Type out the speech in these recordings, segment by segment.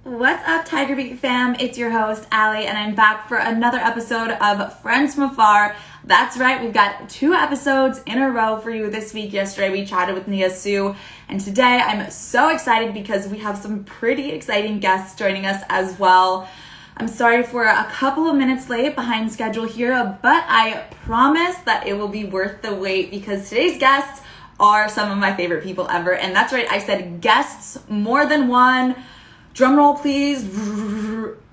What's up, TigerBeat fam? It's your host, Allie, and I'm back for another episode of Friends from Afar. That's right, we've got 2 episodes in a row for you this week. Yesterday, we chatted with Nia Sue, and today I'm so excited because we have some pretty exciting guests joining us as well. I'm sorry for a couple of minutes late behind schedule here, but I promise that it will be worth the wait because today's guests are some of my favorite people ever. And that's right, I said guests, more than one. Drum roll, please.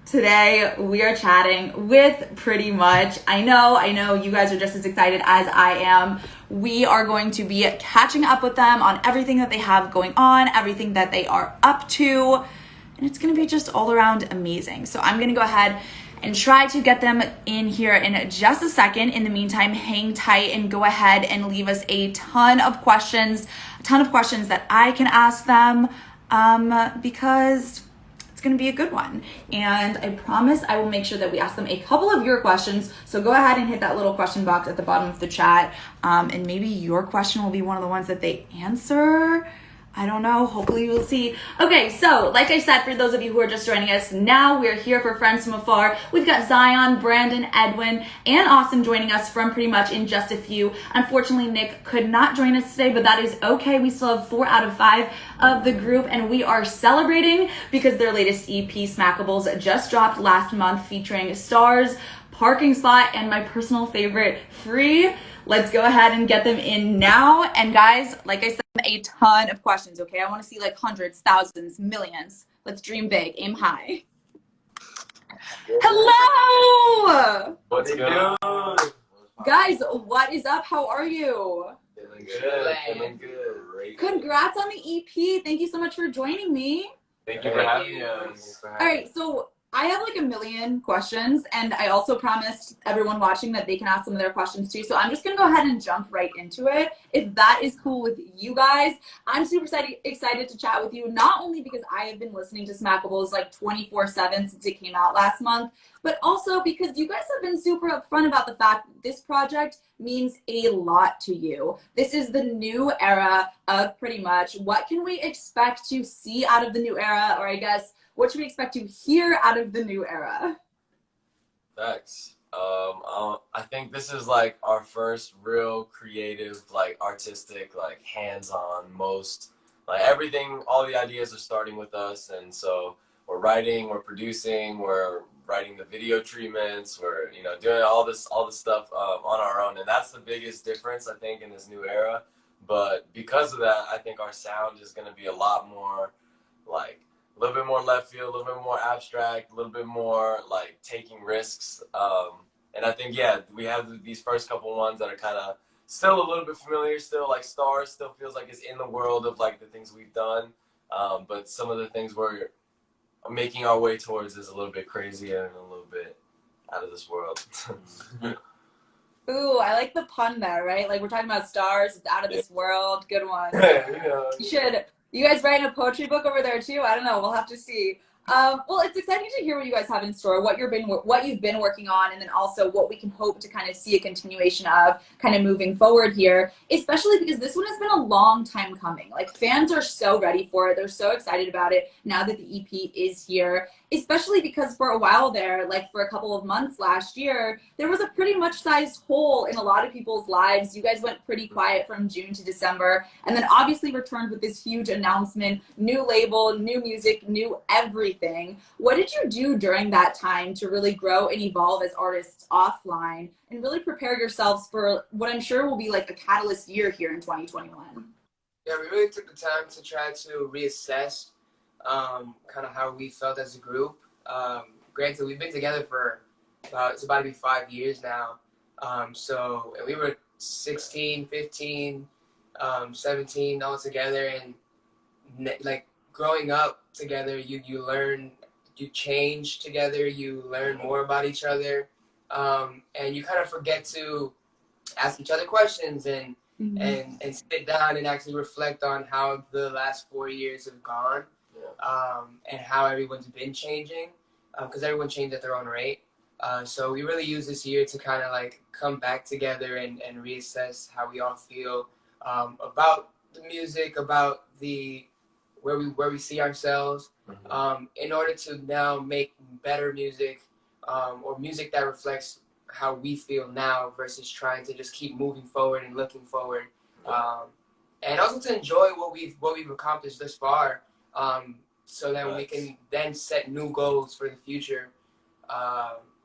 Today we are chatting with Pretty Much. I know you guys are just as excited as I am. We are going to be catching up with them on everything that they have going on, everything that they are up to, and it's going to be just all around amazing. So I'm going to go ahead and try to get them in here in just a second. In the meantime, hang tight and go ahead and leave us a ton of questions that I can ask them because it's going to be a good one. And I promise I will make sure that we ask them a couple of your questions. So go ahead and hit that little question box at the bottom of the chat. And maybe your question will be one of the ones that they answer. I don't know. Hopefully we'll see. Okay, so like I said, for those of you who are just joining us, now we're here for Friends from Afar. We've got Zion, Brandon, Edwin, and Austin joining us from Pretty Much in just a few. Unfortunately, Nick could not join us today, but that is okay. We still have 4 out of 5 of the group, and we are celebrating because their latest EP, Smackables, just dropped last month featuring Stars, Parking Spot, and my personal favorite, Free. Let's go ahead and get them in now. And guys, like I said, a ton of questions, okay? I want to see like hundreds, thousands, millions. Let's dream big, aim high. Hello! What's going on? Guys, what is up? How are you? Feeling good. Feeling good. Congrats on the EP. Thank you so much for joining me. Thank you for having us. All right, so I have like a million questions, and I also promised everyone watching that they can ask some of their questions too. So I'm just gonna go ahead and jump right into it. If that is cool with you guys, I'm super excited to chat with you, not only because I have been listening to Smackables like 24/7 since it came out last month, but also because you guys have been super upfront about the fact that this project means a lot to you. This is the new era of Pretty Much. What can we expect to see out of the new era, or I guess, what should we expect to hear out of the new era? Thanks. I think this is like our first real creative, like artistic, like hands-on, most like everything. All the ideas are starting with us, and so we're writing, we're producing, we're writing the video treatments, we're doing all this stuff on our own, and that's the biggest difference I think in this new era. But because of that, I think our sound is going to be a lot more like a little bit more left field, a little bit more abstract, a little bit more like taking risks. And I think, yeah, we have these first couple ones that are kind of still a little bit familiar, still like Stars still feels like it's in the world of like the things we've done. But some of the things we're making our way towards is a little bit crazier and a little bit out of this world. Ooh, I like the pun there, right? Like we're talking about Stars, it's out of this world. Good one. You guys writing a poetry book over there too? I don't know. We'll have to see. Well, it's exciting to hear what you guys have in store, what you've been working on, and then also what we can hope to kind of see a continuation of kind of moving forward here, especially because this one has been a long time coming. Like fans are so ready for it. They're so excited about it now that the EP is here, especially because for a while there, like for a couple of months last year, there was a pretty much sized hole in a lot of people's lives. You guys went pretty quiet from June to December, and then obviously returned with this huge announcement, new label, new music, new everything. What did you do during that time to really grow and evolve as artists offline and really prepare yourselves for what I'm sure will be like a catalyst year here in 2021? Yeah, we really took the time to try to reassess kind of how we felt as a group. Granted, we've been together for it's about to be 5 years now. So we were 16, 15, 17 all together, and like growing up together, you learn, you change together, you learn more about each other, and you kind of forget to ask each other questions and sit down and actually reflect on how the last 4 years have gone, and how everyone's been changing, because everyone changed at their own rate. So we really use this year to kind of like come back together and reassess how we all feel about the music, about the where we see ourselves, in order to now make better music, or music that reflects how we feel now versus trying to just keep moving forward and looking forward. And also to enjoy what we've accomplished thus far, so that we can then set new goals for the future.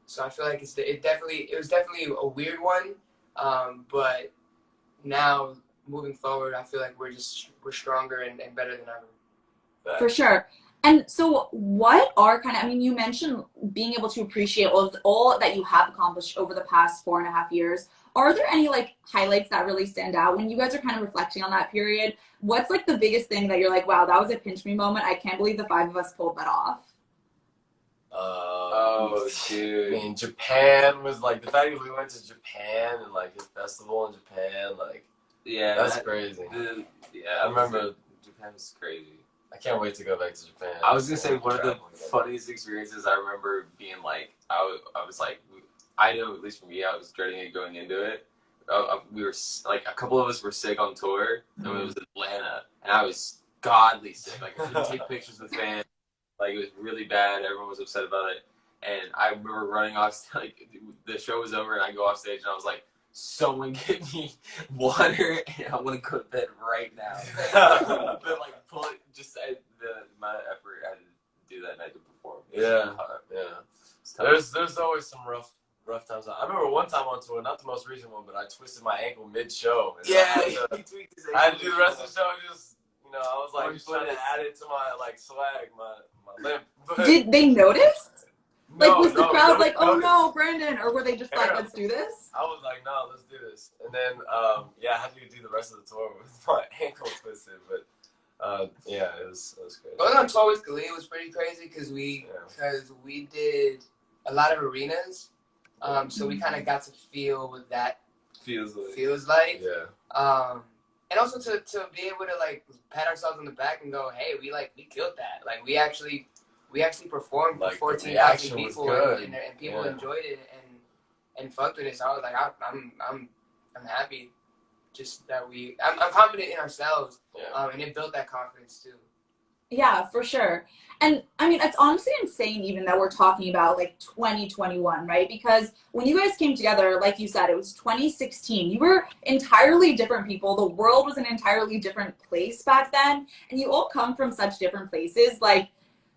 So I feel like it was definitely a weird one, but now moving forward, I feel like we're stronger and better than ever. For sure. And so what are I mean, you mentioned being able to appreciate all that you have accomplished over the past 4.5 years. Are there any like highlights that really stand out when you guys are kind of reflecting on that period? What's like the biggest thing that you're like, wow, that was a pinch me moment. I can't believe the 5 of us pulled that off. Oh, dude. I mean, Japan was like, the fact that we went to Japan and like a festival in Japan, like, yeah, that's crazy. I remember Japan was crazy. I can't wait to go back to Japan. I was gonna say one of the funniest experiences I remember being like, I was like, I know at least for me, I was dreading it going into it. We were like, a couple of us were sick on tour, and it was Atlanta, and I was godly sick. Like I couldn't take pictures with fans. Like it was really bad. Everyone was upset about it, and I remember running off. Like the show was over, and I go off stage, and I was like, "Someone get me water, and I want to go to bed right now." But like, pull it. Just my effort I had to do that night to perform. Yeah. There's always some rough times. I remember one time on tour, not the most recent one, but I twisted my ankle mid-show. Yeah, I had to do the rest of the show just, I was like just trying to add it to my like swag, my limp. But did they notice? Like, no, was the crowd like, oh noticed. no, Brandon? Or were they just like, let's do this? I was like, no, let's do this. And then, I had to do the rest of the tour with my ankle twisted. But, it was crazy. Going on tour with Khalil was pretty crazy because we did a lot of arenas. So we kind of got to feel what that feels like. Yeah. And also to be able to like pat ourselves on the back and go, hey, we killed that. Like we actually performed for 14,000 people and people enjoyed it and fucked with it. So I was like, I'm happy, just that I'm confident in ourselves, and it built that confidence too. Yeah, for sure. And I mean, it's honestly insane even that we're talking about like 2021, right? Because when you guys came together, like you said, it was 2016. You were entirely different people. The world was an entirely different place back then. And you all come from such different places. Like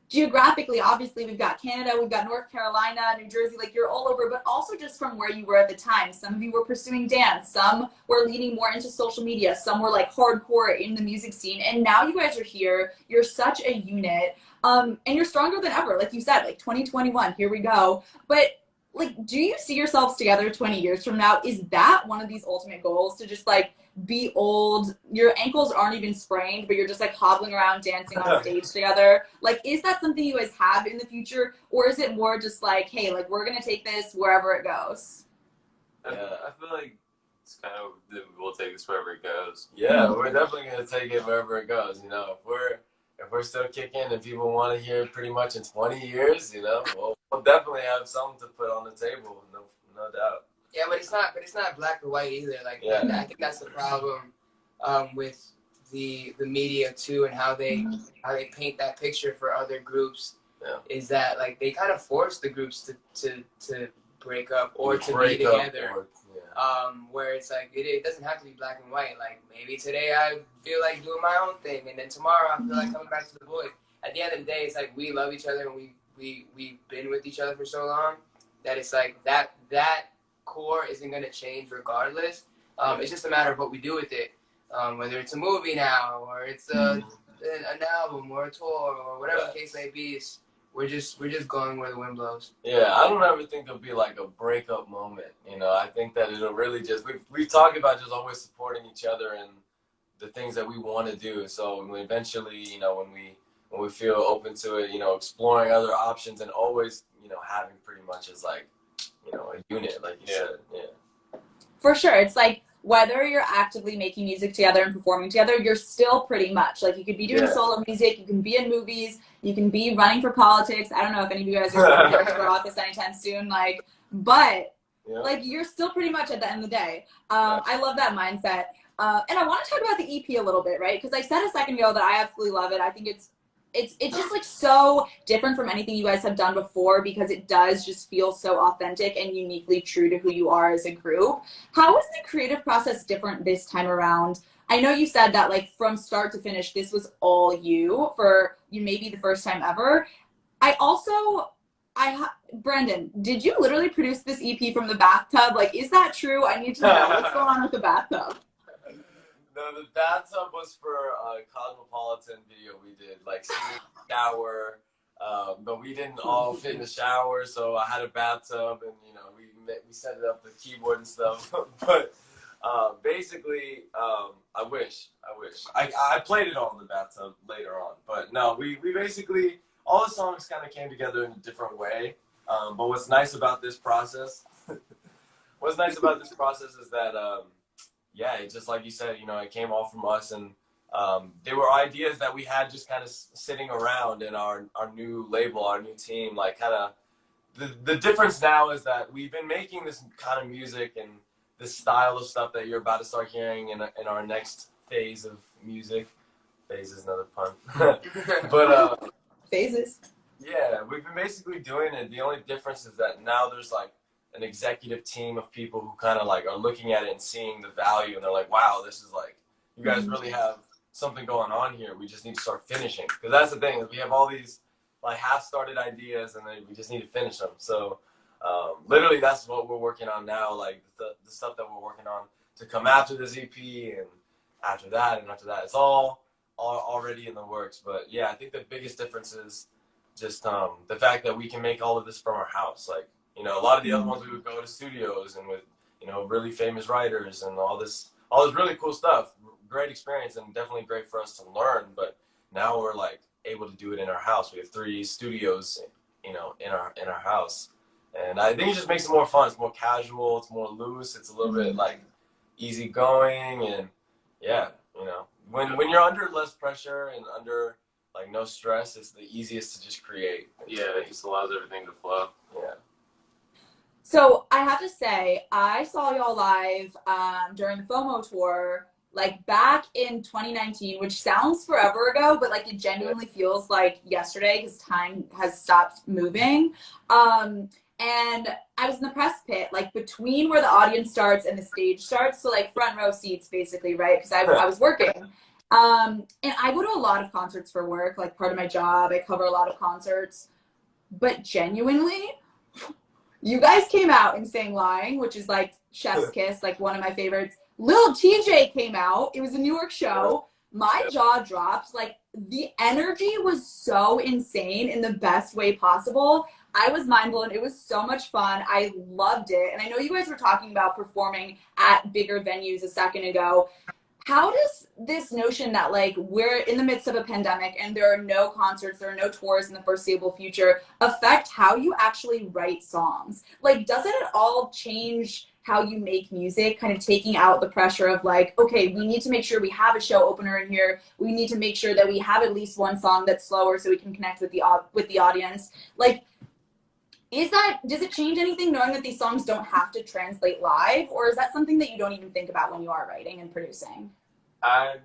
geographically, obviously, we've got Canada, we've got North Carolina, New Jersey, like you're all over, but also just from where you were at the time. Some of you were pursuing dance, some were leaning more into social media, some were like hardcore in the music scene, and now you guys are here, you're such a unit, and you're stronger than ever, like you said, like 2021, here we go. But like, do you see yourselves together 20 years from now? Is that one of these ultimate goals, to just like be old, your ankles aren't even sprained, but you're just like hobbling around dancing on stage together? Like, is that something you guys have in the future, or is it more just like, hey, like we're gonna take this wherever it goes? I feel like it's kind of, we'll take this wherever it goes. Yeah, we're definitely gonna take it wherever it goes. If we're still kicking and people want to hear it pretty much in 20 years, we'll definitely have something to put on the table, no doubt. Yeah, but it's not black or white either. Like I think that's the problem with the media too, and how they paint that picture for other groups. Yeah. Is that like they kind of force the groups to break up or to be together. Where it's like it doesn't have to be black and white. Like maybe today I feel like doing my own thing, and then tomorrow I feel like coming back to the boys. At the end of the day, it's like we love each other, and we've been with each other for so long that it's like that core isn't going to change regardless. It's just a matter of what we do with it, whether it's a movie now or it's an album or a tour or whatever the case may be. We're just going where the wind blows. Yeah, I don't ever think there'll be like a breakup moment. I think that it'll really just we talk about just always supporting each other and the things that we want to do. So eventually, when we feel open to it, exploring other options and always, having pretty much as like, a unit, like you said. Yeah. For sure. It's like, whether you're actively making music together and performing together, you're still pretty much, like, you could be doing solo music, you can be in movies, you can be running for politics. I don't know if any of you guys are running for office anytime soon, like, but like, you're still pretty much at the end of the day. I love that mindset. And I want to talk about the EP a little bit, right? Because I said a second ago that I absolutely love it. I think it's it's just like so different from anything you guys have done before because it does just feel so authentic and uniquely true to who you are as a group. How was the creative process different this time around? I know you said that like from start to finish, this was all you for you maybe the first time ever. I also, Brandon, did you literally produce this EP from the bathtub? Like, is that true? I need to know what's going on with the bathtub. No, the bathtub was for a Cosmopolitan video we did, like singing shower. But we didn't all fit in the shower, so I had a bathtub, and we set it up the keyboard and stuff. But basically, I wish I played it all in the bathtub later on. But no, we basically all the songs kind of came together in a different way. But what's nice about this process, is that. Yeah, it just like you said, it came all from us, and they were ideas that we had just kind of sitting around in our new label, our new team. Like, kind of the difference now is that we've been making this kind of music and this style of stuff that you're about to start hearing in our next phase of music. Phase is another pun, but Phases. yeah, we've been basically doing it. The only difference is that now there's like an executive team of people who kind of like are looking at it and seeing the value, and they're like, wow, this is like, you guys really have something going on here. We just need to start finishing, because that's the thing, is we have all these like half-started ideas, and then we just need to finish them. So literally that's what we're working on now, like the stuff that we're working on to come after this EP, and after that, it's all already in the works. But yeah, I think the biggest difference is just the fact that we can make all of this from our house. Like, a lot of the other ones we would go to studios and with, really famous writers and all this really cool stuff. Great experience, and definitely great for us to learn. But now we're like able to do it in our house. We have 3 studios, in our house, and I think it just makes it more fun. It's more casual. It's more loose. It's a little bit like easygoing, and yeah, when you're under less pressure and under like no stress, it's the easiest to just create. Yeah, it just allows everything to flow. Yeah. So I have to say, I saw y'all live during the FOMO tour, like back in 2019, which sounds forever ago, but like it genuinely feels like yesterday because time has stopped moving. And I was in the press pit, like between where the audience starts and the stage starts, so like front row seats basically, right? Because I was working. And I go to a lot of concerts for work, like part of my job. I cover a lot of concerts, but genuinely, you guys came out and sang Lying, which is like Chef's Kiss, like one of my favorites. Lil TJ came out. It was a New York show. My jaw dropped. Like, the energy was so insane in the best way possible. I was mind blown. It was so much fun. I loved it. And I know you guys were talking about performing at bigger venues a second ago. How does this notion that like we're in the midst of a pandemic and there are no concerts, there are no tours in the foreseeable future affect how you actually write songs? Like, doesn't it all change how you make music, kind of taking out the pressure of like, okay, we need to make sure we have a show opener in here. We need to make sure that we have at least one song that's slower so we can connect with the audience. Like, does it change anything knowing that these songs don't have to translate live, or is that something that you don't even think about when you are writing and producing? I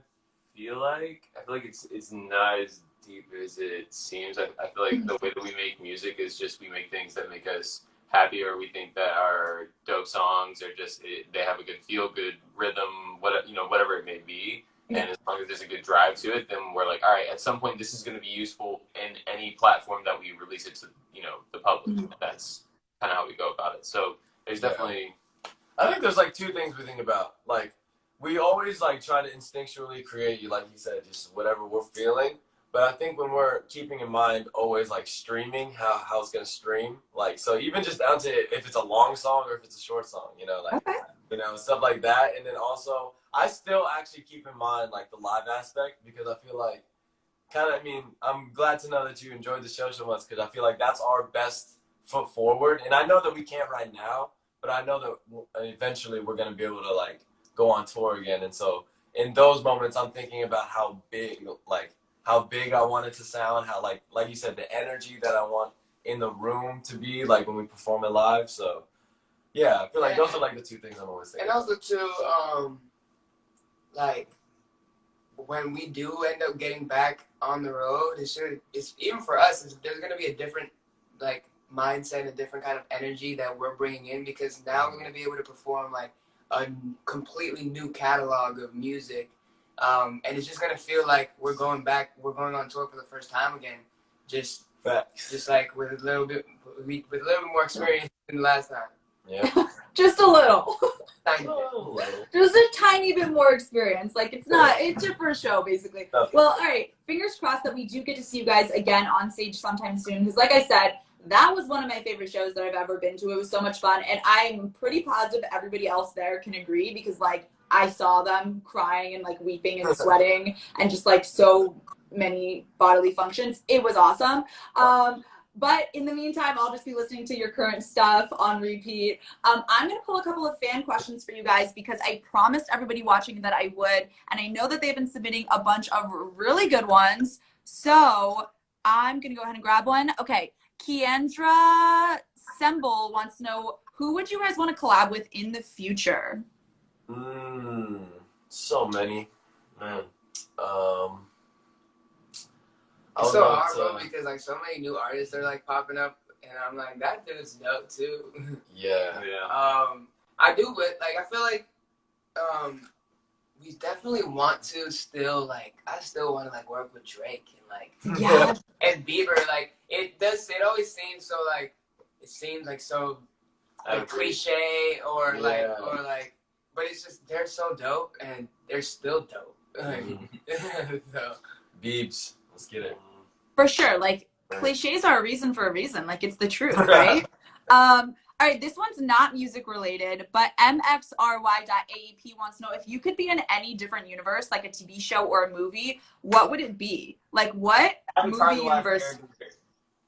feel like it's not as deep as it seems. I feel like the way that we make music is just we make things that make us happy, or we think that our dope songs are just they have a good feel, good rhythm, whatever it may be. And as long as there's a good drive to it, then we're like, all right, at some point this is going to be useful in any platform that we release it to, the public. That's kind of how we go about it. So there's definitely. I think there's like 2 things we think about. Like, we always like try to instinctually create, like you said, just whatever we're feeling. But I think when we're keeping in mind always like streaming, how it's gonna stream. Like, so even just down to if it's a long song or if it's a short song, stuff like that. And then also, I still actually keep in mind like the live aspect, because I feel like I'm glad to know that you enjoyed the show so much, because I feel like that's our best foot forward. And I know that we can't right now, but I know that eventually we're gonna be able to like go on tour again. And so in those moments, I'm thinking about how big I want it to sound, how like you said, the energy that I want in the room to be like when we perform it live. So yeah, I feel like those are like the 2 things I'm always thinking. And also too, like when we do end up getting back on the road, it's even for us, there's going to be a different like mindset, a different kind of energy that we're bringing in, because now we're going to be able to perform like a completely new catalog of music. And it's just going to feel like we're going on tour for the first time again. Just like with a little bit more experience than the last time. Yeah. Just a little. Thank you. Just a tiny bit more experience. Like it's your first show basically. Well, all right. Fingers crossed that we do get to see you guys again on stage sometime soon. Because like I said, that was one of my favorite shows that I've ever been to. It was so much fun. And I'm pretty positive everybody else there can agree, because like I saw them crying and like weeping and sweating and just like so many bodily functions. It was awesome. But in the meantime, I'll just be listening to your current stuff on repeat. I'm going to pull a couple of fan questions for you guys, because I promised everybody watching that I would. And I know that they've been submitting a bunch of really good ones. So I'm going to go ahead and grab one. Okay. Kiandra Semble wants to know, who would you guys want to collab with in the future? So many. Man. It's so hard, bro, because like so many new artists are like popping up, and I'm like, that dude's dope too. Yeah. I do, but like I feel like we definitely want to still like, I still want to like work with Drake and like and Bieber. Like it always seems so like, it seems like so like cliche or like, but it's just, they're so dope and they're still dope. So. Biebs. Let's get it. For sure. Like, cliches are a reason for a reason. Like, it's the truth, right? All right, this one's not music related, but MXRY.AEP wants to know, if you could be in any different universe, like a TV show or a movie, what would it be? Like, what movie universe?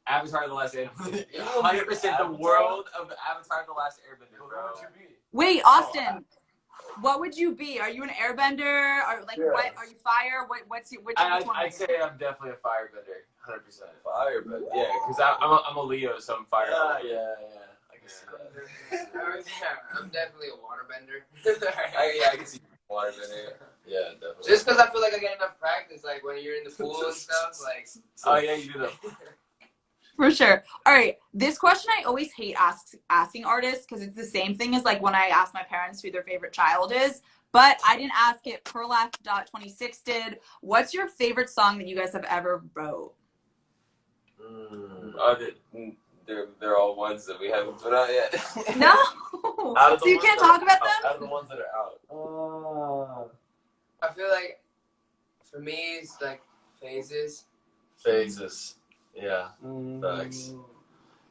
Avatar: The Last Airbender. 100% the world of Avatar: The Last Airbender, bro. Wait, Austin. What would you be? Are you an airbender? Or like what? Are you fire? What's which one? I'd say I'm definitely a firebender. 100% firebender. Yeah, because I'm a Leo, so I'm fire. Yeah. I can see that. I'm definitely a waterbender. I can see waterbender. Yeah, definitely. Just because I feel like I get enough practice, like when you're in the pool and stuff, like. Oh yeah, you do that. For sure. All right. This question I always hate asking artists, because it's the same thing as like when I ask my parents who their favorite child is. But I didn't ask it. Perlaf.26 did. What's your favorite song that you guys have ever wrote? They're all ones that we haven't put out yet. No. So you can't talk about them? Out of the ones that are out. I feel like for me it's like phases. Phases. Yeah. Thanks.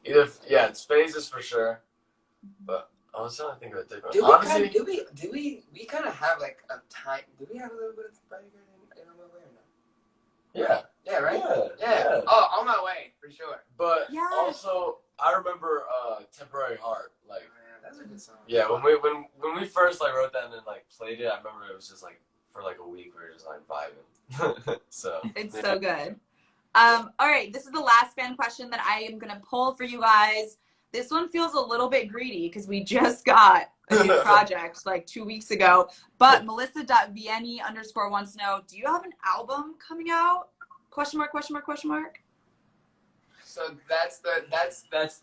It's phases for sure. But I was trying to think of a different. Honestly, do we kind of have like a time? Do we have a little bit of bodyguard in on my way or not? Yeah. Yeah. Right. Yeah. Oh, on my way for sure. But also, I remember "Temporary Heart." Like, that's a good song. Yeah, when we first like wrote that and then like played it, I remember it was just like for like a week we were just like vibing. So it's so good. All right, this is the last fan question that I am gonna pull for you guys. This one feels a little bit greedy because we just got a new project like 2 weeks ago. But Melissa.Vieni _ wants to know, do you have an album coming out? Question mark. So that's the.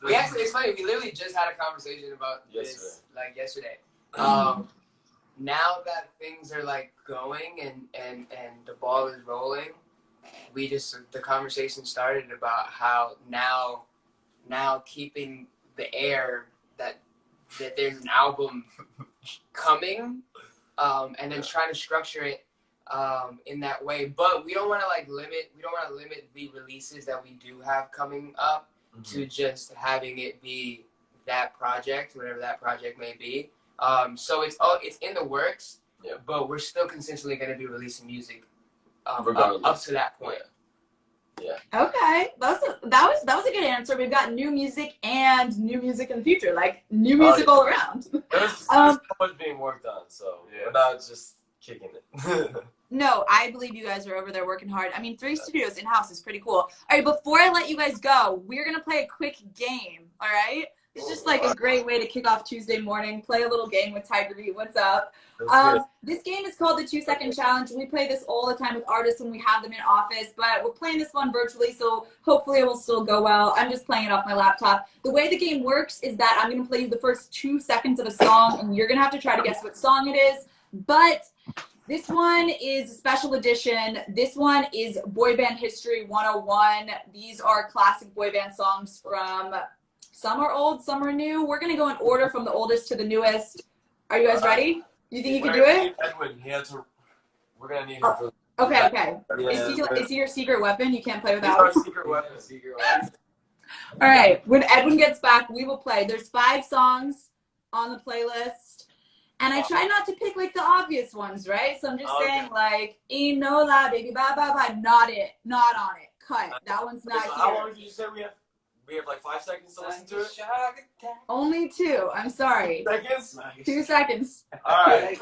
We actually, it's funny. We literally just had a conversation about this like yesterday. Now that things are like going and the ball is rolling, the conversation started about how now keeping the air that there's an album coming, and then trying to structure it in that way. But we don't want to limit the releases that we do have coming up to just having it be that project, whatever that project may be. So it's in the works, but we're still consistently going to be releasing music up to that point. Yeah. Okay, that was a good answer. We've got new music and new music in the future, like new music all around. There's so much being worked on, so we're not just kicking it. No, I believe you guys are over there working hard. I mean, 3 studios in-house is pretty cool. All right, before I let you guys go, we're going to play a quick game, all right? It's just like a great way to kick off Tuesday morning. Play a little game with TigerBeat. What's up? This game is called the 2-second challenge. We play this all the time with artists when we have them in office, but we're playing this one virtually, so hopefully it will still go well. I'm just playing it off my laptop. The way the game works is that I'm going to play you the first 2 seconds of a song, and you're going to have to try to guess what song it is. But this one is a special edition. This one is Boy Band History 101. These are classic boy band songs from, some are old, some are new. We're going to go in order from the oldest to the newest. Are you guys ready? You think you can do it? Edwin, we're going to need him for... Okay. Yeah, is he your secret weapon? You can't play He's without our him? secret weapon. Secret weapon. All right. When Edwin gets back, we will play. There's 5 songs on the playlist. And I try not to pick, like, the obvious ones, right? So I'm just saying, like, ain't no lie, baby, bye, bye, bye. Not it. Not on it. Cut. That one's not So here. how long did you say we have? We have like 5 seconds to listen to it? Only 2. I'm sorry. Seconds? 2 seconds. All right.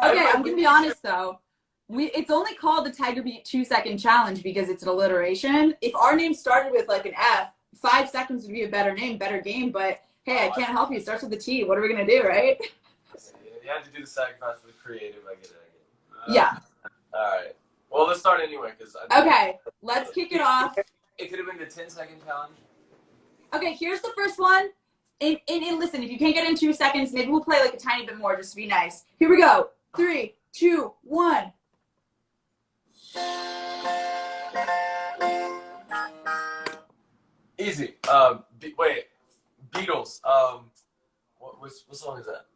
Okay, I'm going to be honest, though. It's only called the TigerBeat 2-second challenge because it's an alliteration. If our name started with, like, an F, 5 seconds would be a better name, better game. But, hey, I can't help you. It starts with a T. What are we going to do, right? You had to do the sacrifice for the creative. I get it. Yeah. All right. Well, let's start anyway. Okay, let's kick it off. It could have been the 10-second challenge. Okay, here's the first one. And listen, if you can't get in 2 seconds, maybe we'll play like a tiny bit more just to be nice. Here we go. 3, 2, 1. Easy. Wait. Beatles. What song is that?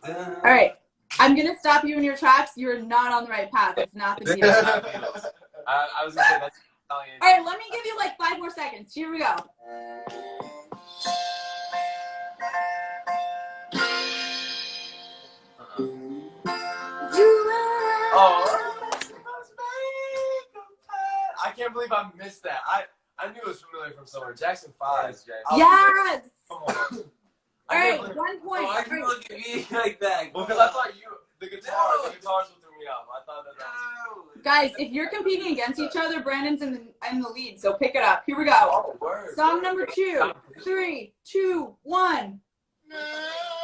All right. I'm going to stop you in your tracks. You're not on the right path. It's not the Beatles. I was going to say that's Italian. All right, let me give you like 5 more seconds. Here we go. I can't believe I missed that. I knew it was familiar from somewhere. Jackson 5. Yes. Come on. All right, 1 point. Why do you look at me like that? Well, because I thought the guitars will throw me off. I thought that was... Guys, if you're competing against each other, Brandon's in the lead, so pick it up. Here we go. Oh, word. Song number 2. 3, 2, 1. No, it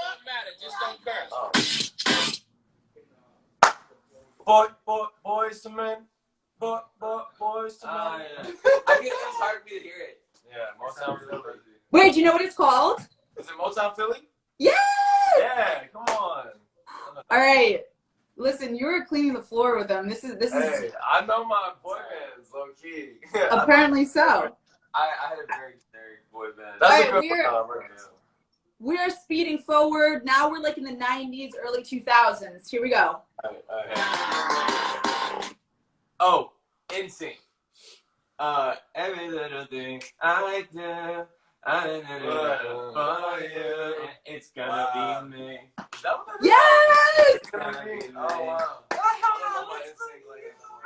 doesn't matter. Just don't curse. Boys to men. Boys to men. I think it's hard for me to hear it. Yeah, Motown Philly. Wait, do you know what it's called? Is it Motown Philly? Yes! Yeah, come on. All right. Listen, you were cleaning the floor with them. This is Hey, I know my boy bands, low key. apparently so. I had a very generic boy band. That's Alright, a good one. Right now. We are speeding forward. Now we're like in the 90s, early 2000s. Here we go. Oh, NSYNC. Every little thing I do, for you, it's gonna be me. Yes! Oh, wow.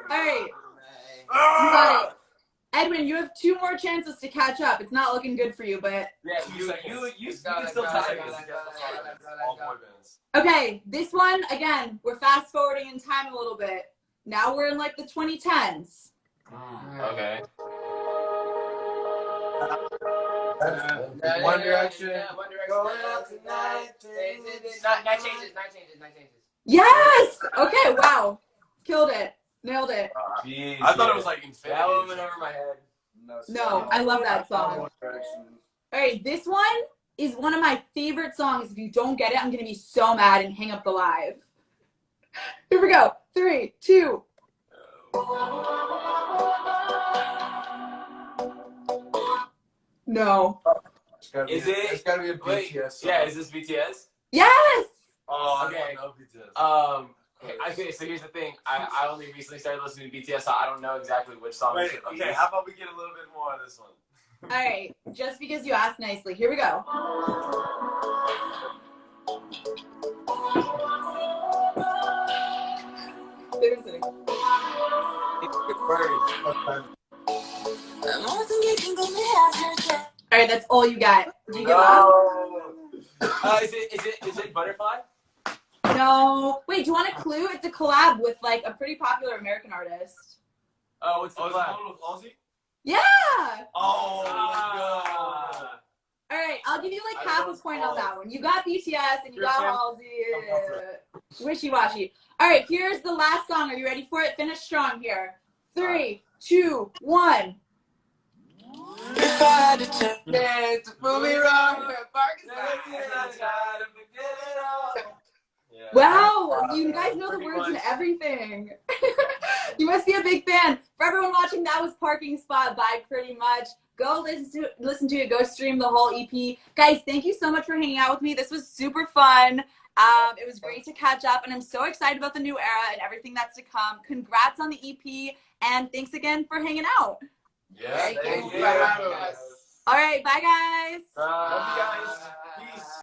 All right. You got it. Edwin, you have 2 more chances to catch up. It's not looking good for you, but... Yeah, you can still tie me. All boy bands. Okay, this one, again, we're fast forwarding in time a little bit. Now we're in like the 2010s. Okay. One Direction. One Direction. Going out tonight. Night changes. Yes! Okay, wow. Killed it. Nailed it. I thought it was like Infinity. That one went over my head. No, I love that song. All right, this one is one of my favorite songs. If you don't get it, I'm going to be so mad and hang up the live. Here we go. 3, 2. No. Is it? It's gotta be a Wait, BTS song. yeah, is this BTS? Yes! Oh, Okay. I don't know BTS. Okay, so here's the thing. I only recently started listening to BTS, so I don't know exactly which song. Wait, it is. okay, how about we get a little bit more of this one? All right, just because you asked nicely. Here we go. Seriously. All right, that's all you got. Do you give up? Is it Butterfly? No. Wait, do you want a clue? It's a collab with like a pretty popular American artist. Oh, what's the Oh, is it collab? one with Ozzy? Yeah. Oh, Ah. All right, I'll give you like I half know a it's point on all- that one. You got BTS and you got Griffin. Halsey. Wishy-washy. All right, here's the last song. Are you ready for it? Finish strong here. 3, 2, 1. If I had to turn Man, to prove me wrong, Park is Yeah. Wow, you guys know the Pretty words and much. everything. You must be a big fan. For everyone watching, that was Parking Spot by Pretty Much. Go listen to it. Go stream the whole EP. Guys, thank you so much for hanging out with me. This was super fun. It was great to catch up, and I'm so excited about the new era and everything that's to come. Congrats on the EP, and thanks again for hanging out. Yeah, Thank thank you you. for having us. All right, bye, guys. Love you guys. Peace.